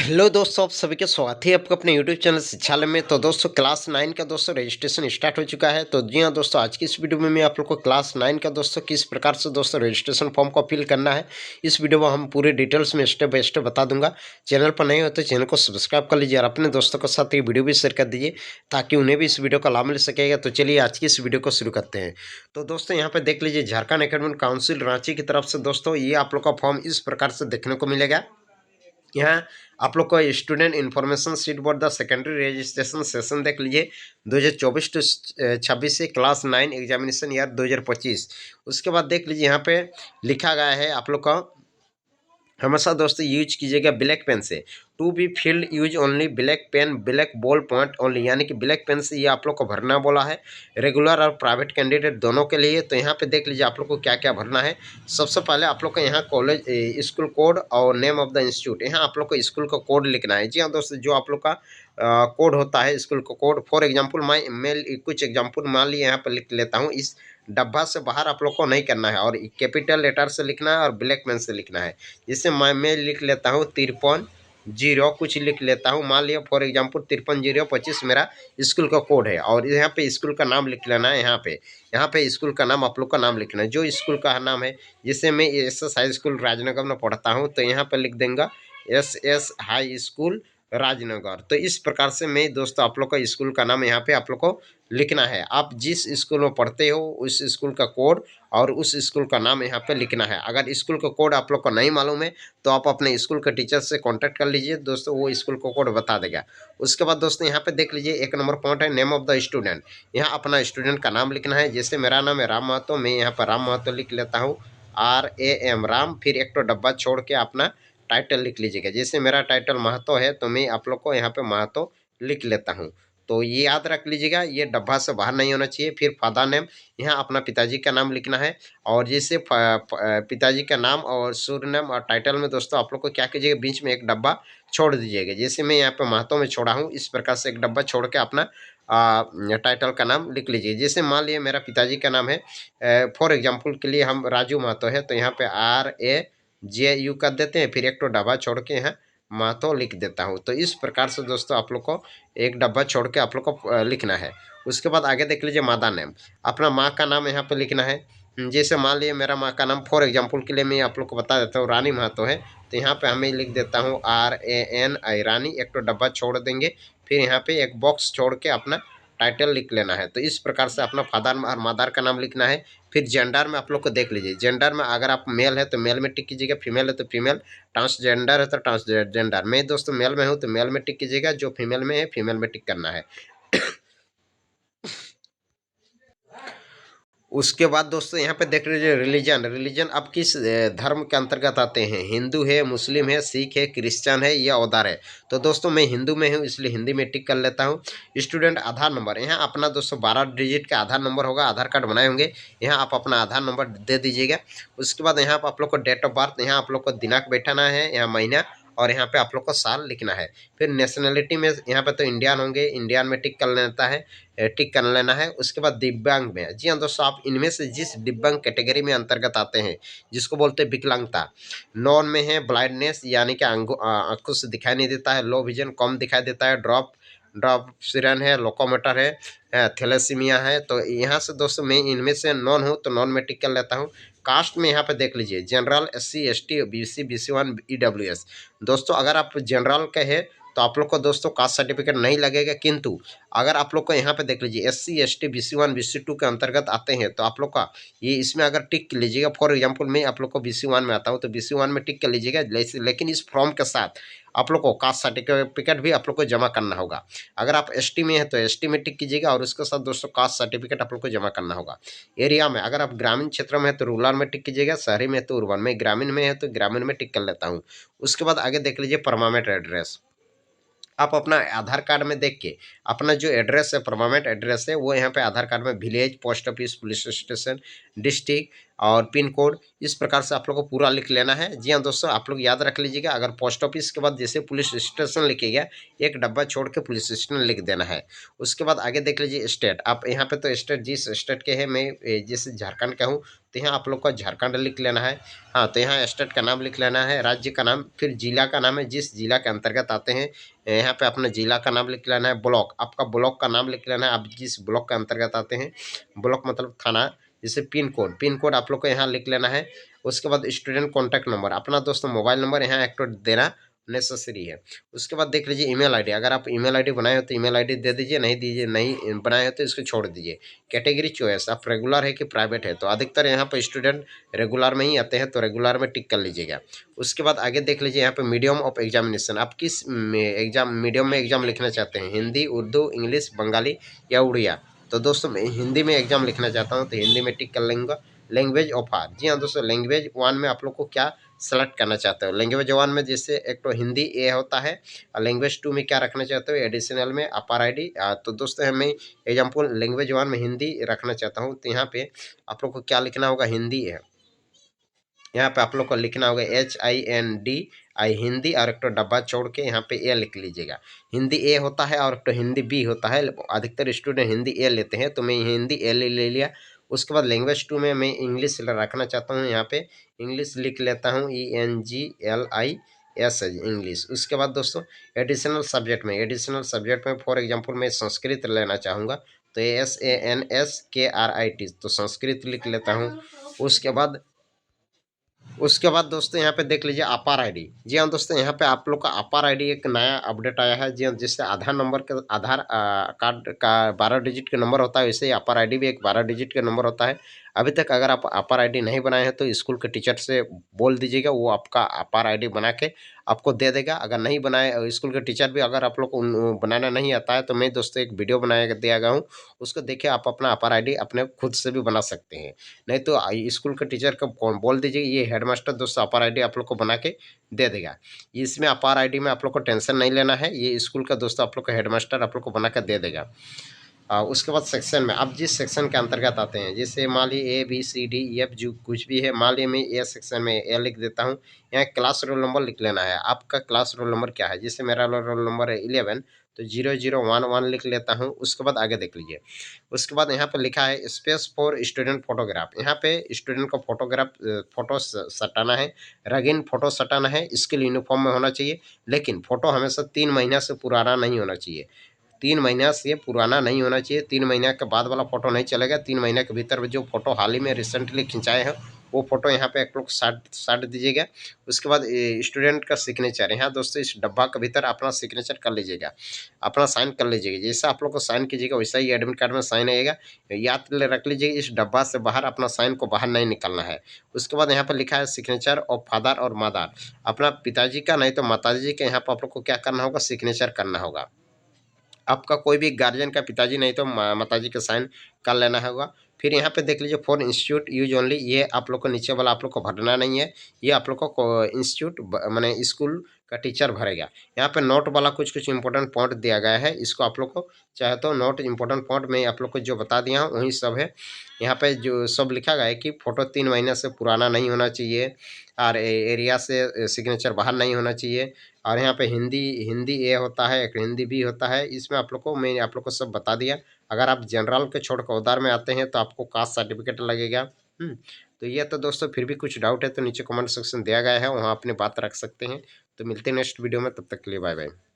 Hello दोस्तों, आप सभी का स्वागत है आपका अपने यूट्यूब चैनल शिक्षालय में। तो दोस्तों क्लास 9 का दोस्तों रजिस्ट्रेशन स्टार्ट हो चुका है। तो जी हाँ दोस्तों, आज की इस वीडियो में मैं आप लोग को क्लास 9 का दोस्तों किस प्रकार से दोस्तों रजिस्ट्रेशन फॉर्म को फिल करना है, इस वीडियो में हम पूरे डिटेल्स में स्टेप बाय स्टेप बता दूंगा। चैनल पर नए हो तो चैनल को सब्सक्राइब कर लीजिए और अपने दोस्तों के साथ ये वीडियो भी शेयर कर दीजिए ताकि उन्हें भी इस वीडियो का लाभ मिल सकेगा। तो चलिए आज की इस वीडियो को शुरू करते हैं। तो दोस्तों यहाँ पे देख लीजिए, झारखंड एकेडमिक काउंसिल रांची की तरफ से दोस्तों ये आप लोग का फॉर्म इस प्रकार से देखने को मिलेगा। यहाँ आप लोग को student information sheet board the secondary registration session देख लीजिए 2024 टू 26 से क्लास 9 एग्जामिनेशन ईयर 2025। उसके बाद देख लीजिए यहाँ पे लिखा गया है आप लोग का हमेशा दोस्तों यूज कीजिएगा ब्लैक पेन से। To be filled use only black pen black ball point only, यानी कि ब्लैक पेन से ये आप लोग को भरना बोला है, रेगुलर और प्राइवेट कैंडिडेट दोनों के लिए। तो यहाँ पे देख लीजिए आप लोग को क्या क्या भरना है। सबसे पहले आप लोग को यहाँ कॉलेज स्कूल कोड और नेम ऑफ द इंस्टीट्यूट, यहाँ आप लोग को स्कूल का कोड लिखना है। जी हाँ दोस्तों, जो आप लोग का कोड होता है स्कूल का कोड। फॉर एग्जाम्पल मैं कुछ एग्जाम्पल मान लिए यहाँ पर लिख लेता हूँ। इस डब्बा से बाहर आप लोग को नहीं करना है और कैपिटल लेटर से लिखना है और ब्लैक पेन से लिखना है। जिससे मैं लिख लेता हूँ 53 कुछ लिख लेता हूँ। मान लिया फॉर एग्जाम्पल 53 025 मेरा स्कूल का कोड है और यहाँ पे स्कूल का नाम लिख लेना है। यहाँ पे स्कूल का नाम आप लोग का नाम लिखना है, जो स्कूल का नाम है। जैसे मैं SS हाई स्कूल राजनगर में पढ़ता हूँ तो यहाँ पे लिख देंगे SS हाई स्कूल राजनगर। तो इस प्रकार से मैं दोस्तों आप लोग का स्कूल का नाम यहाँ पे आप लोग को लिखना है। आप जिस स्कूल में पढ़ते हो उस स्कूल का कोड और उस स्कूल का नाम यहाँ पे लिखना है। अगर स्कूल का कोड आप लोग को नहीं मालूम है तो आप अपने स्कूल के टीचर से कांटेक्ट कर लीजिए दोस्तों, वो स्कूल का कोड बता देगा। उसके बाद दोस्तों यहाँ पे देख लीजिए 1 नंबर पॉइंट है नेम ऑफ द स्टूडेंट। यहाँ अपना स्टूडेंट का नाम लिखना है। जैसे मेरा नाम है राम महतो, मैं यहाँ पर राम महतो लिख लेता हूँ, RAM राम, फिर एक तो डब्बा छोड़ के अपना टाइटल लिख लीजिएगा। जैसे मेरा टाइटल महतो है तो मैं आप लोग को यहाँ पे महतो लिख लेता हूँ। तो ये याद रख लीजिएगा, ये डब्बा से बाहर नहीं होना चाहिए। फिर फादर नेम, यहाँ अपना पिताजी का नाम लिखना है। और जैसे पिताजी का नाम और सूर्य नाम और टाइटल में दोस्तों आप लोग को क्या कीजिएगा, बीच में एक डब्बा छोड़ दीजिएगा। जैसे मैं यहाँ पे महतो में छोड़ा हूँ, इस प्रकार से एक डब्बा छोड़ के अपना टाइटल का नाम लिख लीजिए। जैसे मान लिया मेरा पिताजी का नाम है, फॉर एग्जाम्पल के लिए हम राजू महतो है, तो यहाँ पे RAJU कर देते हैं, फिर एक तो डब्बा छोड़ के यहाँ महतो लिख देता हूँ। तो इस प्रकार से दोस्तों आप लोग को एक डब्बा छोड़ के आप लोग को लिखना है। उसके बाद आगे देख लीजिए मादा नेम, अपना माँ का नाम यहाँ पे लिखना है। जैसे मान लीजिए मेरा माँ का नाम फॉर एग्जाम्पल के लिए मैं आप लोग को बता देता हूँ रानी महतो है, तो यहाँ पे हमें लिख देता हूँ RANI रानी, एक तो डब्बा छोड़ देंगे, फिर यहाँ पे एक बॉक्स छोड़ के अपना टाइटल लिख लेना है। तो इस प्रकार से अपना फादर और मदर का नाम लिखना है। फिर जेंडर में आप लोग को देख लीजिए, जेंडर में अगर आप मेल है तो मेल में टिक कीजिएगा, फीमेल है तो फीमेल, ट्रांसजेंडर है तो ट्रांसजेंडर। मैं दोस्तों मेल में हूँ तो मेल में टिक कीजिएगा, जो फीमेल में है फीमेल में टिक करना है। उसके बाद दोस्तों यहाँ पे देख लीजिए रिलीजन आप किस धर्म के अंतर्गत आते हैं, हिंदू है, मुस्लिम है, सिख है, क्रिश्चियन है या उदार है। तो दोस्तों मैं हिंदू में हूँ इसलिए हिंदी में टिक कर लेता हूँ। स्टूडेंट आधार नंबर, यहाँ अपना दोस्तों 12 डिजिट का आधार नंबर होगा, आधार कार्ड बनाए होंगे, यहाँ आप अपना आधार नंबर दे दीजिएगा। उसके बाद यहाँ पर आप लोग को डेट ऑफ बर्थ, यहाँ आप लोग को दिनांक बैठाना है, यहाँ महीना, और यहाँ पे आप लोग को साल लिखना है। फिर नेशनलिटी में यहाँ पे तो इंडियन होंगे, इंडियन में टिक कर लेता है, टिक कर लेना है। उसके बाद दिव्यांग में, जी हाँ दोस्तों, आप इनमें से जिस दिव्यांग कैटेगरी में अंतर्गत आते हैं, जिसको बोलते हैं विकलांगता, नॉन में है ब्लाइंडनेस यानी कि आंखों से दिखाई नहीं देता है, लो विजन कम दिखाई देता है, ड्रॉप सिरन है, लोकोमोटर है, थैलेसीमिया है। तो यहाँ से दोस्तों मैं इनमें से नॉन हूँ तो नॉन में टिक कर लेता हूँ। कास्ट में यहाँ पे देख लीजिए general, SC ST BC BC1 EWS। दोस्तों अगर आप जनरल के हैं तो आप लोग को दोस्तों कास्ट सर्टिफिकेट नहीं लगेगा, किंतु अगर आप लोग को यहाँ पे देख लीजिए SC ST BC1 BC2 के अंतर्गत आते हैं तो आप लोग का ये इसमें अगर टिक लीजिएगा। फॉर एग्जांपल मैं आप लोग को BC1 में आता हूँ तो BC1 में टिक कर लीजिएगा, लेकिन इस फॉर्म के साथ आप लोग को कास्ट सर्टिफिकेट भी आप लोग को जमा करना होगा। अगर आप ST में है तो ST में टिक कीजिएगा और उसके साथ दोस्तों कास्ट सर्टिफिकेट आप लोग को जमा करना होगा। एरिया में अगर आप ग्रामीण क्षेत्र में है तो रूरल में टिक कीजिएगा, शहरी में है तो urban में, ग्रामीण में है तो ग्रामीण में टिक कर लेता हूँ। उसके बाद आगे देख लीजिए परमानेंट एड्रेस, आप अपना आधार कार्ड में देख के अपना जो एड्रेस है परमानेंट एड्रेस है वो यहाँ पे आधार कार्ड में village, post office, police station, district, और पिन कोड, इस प्रकार से आप लोग को पूरा लिख लेना है। जी हाँ दोस्तों, आप लोग याद रख लीजिएगा। अगर पोस्ट ऑफिस के बाद जैसे पुलिस स्टेशन लिखिएगा, एक डब्बा छोड़ के पुलिस स्टेशन लिख देना है। उसके बाद आगे देख लीजिए स्टेट। आप यहाँ पे तो स्टेट जिस स्टेट के हैं, मैं जैसे झारखंड का हूँ तो यहाँ आप लोग का झारखंड लिख लेना है। हाँ, तो यहाँ स्टेट का नाम लिख लेना है, राज्य का नाम, फिर जिला का नाम है, जिस जिला के अंतर्गत आते हैं यहाँ पे अपना जिला का नाम लिख लेना है। ब्लॉक, आपका ब्लॉक का नाम लिख लेना है, आप जिस ब्लॉक के अंतर्गत आते हैं। ब्लॉक मतलब थाना। जैसे पिन कोड, पिन कोड आप लोग को यहाँ लिख लेना है। उसके बाद स्टूडेंट कॉन्टैक्ट नंबर, अपना दोस्तों मोबाइल नंबर यहाँ एक तो देना नेसेसरी है। उसके बाद देख लीजिए ईमेल आईडी, अगर आप ईमेल आईडी बनाए हो तो ईमेल आईडी दे दीजिए, नहीं दीजिए, नहीं बनाए हो तो इसको छोड़ दीजिए। कैटेगरी चॉइस, आप रेगुलर है कि प्राइवेट है, तो अधिकतर यहाँ पर स्टूडेंट रेगुलर में ही आते हैं, तो रेगुलर में टिक कर लीजिएगा। उसके बाद आगे देख लीजिए यहाँ पे मीडियम ऑफ एग्जामिनेशन, आप किस एग्जाम मीडियम में एग्जाम लिखना चाहते हैं, हिंदी, उर्दू, इंग्लिश, बंगाली या उड़िया। तो दोस्तों मैं हिंदी में एग्जाम लिखना चाहता हूँ, तो हिंदी में टिक कर लेंगे। लैंग्वेज ऑफ आर, जी हाँ दोस्तों, लैंग्वेज वन में आप लोग को क्या सेलेक्ट करना चाहते हो। लैंग्वेज वन में जैसे एक तो हिंदी ए होता है, और लैंग्वेज टू में क्या रखना चाहते हो, एडिशनल में अपर आई डी। तो दोस्तों हमें एग्जाम्पल लैंग्वेज वन में हिंदी रखना चाहता हूँ, तो यहाँ पे आप लोग को क्या लिखना होगा, हिंदी है। यहाँ पे आप लोग को लिखना होगा HINDI हिंदी, और एक तो डब्बा छोड़ के यहाँ पे ए लिख लीजिएगा। हिंदी ए होता है और एक तो हिंदी बी होता है, अधिकतर स्टूडेंट हिंदी ए लेते हैं, तो मैं हिंदी ए ले लिया। उसके बाद लैंग्वेज टू में मैं इंग्लिश रखना चाहता हूँ, यहाँ पे इंग्लिश लिख लेता हूँ, ENGLIS इंग्लिश। उसके बाद दोस्तों एडिशनल सब्जेक्ट में फॉर एग्जाम्पल मैं संस्कृत लेना चाहूँगा, तो SANSKRIT, तो संस्कृत लिख लेता हूँ। उसके बाद दोस्तों यहाँ पे देख लीजिए अपार आईडी। जी हाँ दोस्तों, यहाँ पे आप लोग का अपार आईडी एक नया अपडेट आया है। जी हाँ, जिससे आधार नंबर के आधार कार्ड का 12 डिजिट का नंबर होता है, वैसे ही अपार आईडी भी एक 12 डिजिट का नंबर होता है। अभी तक अगर आप अपार आईडी नहीं बनाए हैं तो स्कूल के टीचर से बोल दीजिएगा, वो आपका अपार आईडी बना के आपको दे देगा। अगर नहीं बनाए स्कूल के टीचर भी, अगर आप लोग को बनाना नहीं आता है, तो मैं दोस्तों एक वीडियो बनाया दिया गया हूँ, उसको देखिए, आप अपना अपार आईडी अपने खुद से भी बना सकते हैं। नहीं तो स्कूल के टीचर को बोल दीजिए, ये हेडमास्टर दोस्तों अपार आईडी आप लोग को बना के दे देगा। इसमें अपार आईडी में आप लोग को टेंशन नहीं लेना है, ये स्कूल का दोस्तों आप लोग को हेडमास्टर आप लोग को बना कर दे देगा। उसके बाद सेक्शन में, आप जिस सेक्शन के अंतर्गत आते हैं, जैसे मान ली ABCDEF जो कुछ भी है, मान ली मैं ए सेक्शन में ए लिख देता हूँ। यहाँ क्लास रोल नंबर लिख लेना है, आपका क्लास रोल नंबर क्या है। जैसे मेरा रोल नंबर है 11, तो 0011 लिख लेता हूँ। उसके बाद आगे देख लीजिए, उसके बाद यहाँ पे लिखा है स्पेस फॉर स्टूडेंट फोटोग्राफ। यहाँ पे स्टूडेंट का फोटो सटाना है, रंगीन फोटो सटाना है, स्कूल यूनिफॉर्म में होना चाहिए, लेकिन फोटो हमेशा 3 महीना से पुराना नहीं होना चाहिए। 3 महीना से पुराना नहीं होना चाहिए, 3 महीना के बाद वाला फोटो नहीं चलेगा। 3 महीने के भीतर जो फोटो हाल ही में रिसेंटली खिंचाए हैं, वो फोटो यहाँ पे एक लोग साट दीजिएगा। उसके बाद स्टूडेंट का सिग्नेचर, यहाँ दोस्तों इस डब्बा के भीतर अपना सिग्नेचर कर लीजिएगा, अपना साइन कर लीजिएगा। जैसा आप लोग को साइन कीजिएगा वैसा ही एडमिट कार्ड में साइन आएगा। याद रख लीजिए, इस डब्बा से बाहर अपना साइन को बाहर नहीं निकालना है। उसके बाद यहाँ पर लिखा है सिग्नेचर ऑफ फादर और मदर, अपना पिताजी का नहीं तो माताजी का यहाँ पर आप लोग को क्या करना होगा, सिग्नेचर करना होगा। आपका कोई भी गार्जियन का पिताजी नहीं तो माताजी का साइन कर लेना होगा। फिर यहाँ पे देख लीजिए फॉर इंस्टीट्यूट यूज ओनली, ये आप लोग को नीचे वाला आप लोग को भरना नहीं है, ये आप लोग को इंस्टीट्यूट माने स्कूल का टीचर भरेगा। यहाँ पे नोट वाला कुछ कुछ इंपॉर्टेंट पॉइंट दिया गया है, इसको आप लोग को चाहे तो नोट इंपॉर्टेंट पॉइंट में आप लोग को जो बता दिया हूँ वही सब है। यहाँ पे जो सब लिखा गया है कि फ़ोटो 3 महीने से पुराना नहीं होना चाहिए, और एरिया से सिग्नेचर बाहर नहीं होना चाहिए। और यहाँ पे हिंदी हिंदी ए होता है, एक हिंदी बी होता है। इसमें आप लोग को मैंने आप लोग को सब बता दिया। अगर आप जनरल के छोड़ के उदार में आते हैं तो आपको कास्ट सर्टिफिकेट लगेगा। तो ये तो दोस्तों, फिर भी कुछ डाउट है तो नीचे कमेंट सेक्शन दिया गया है, वहाँ अपनी बात रख सकते हैं। तो मिलते हैं नेक्स्ट वीडियो में, तब तक के लिए बाय बाय।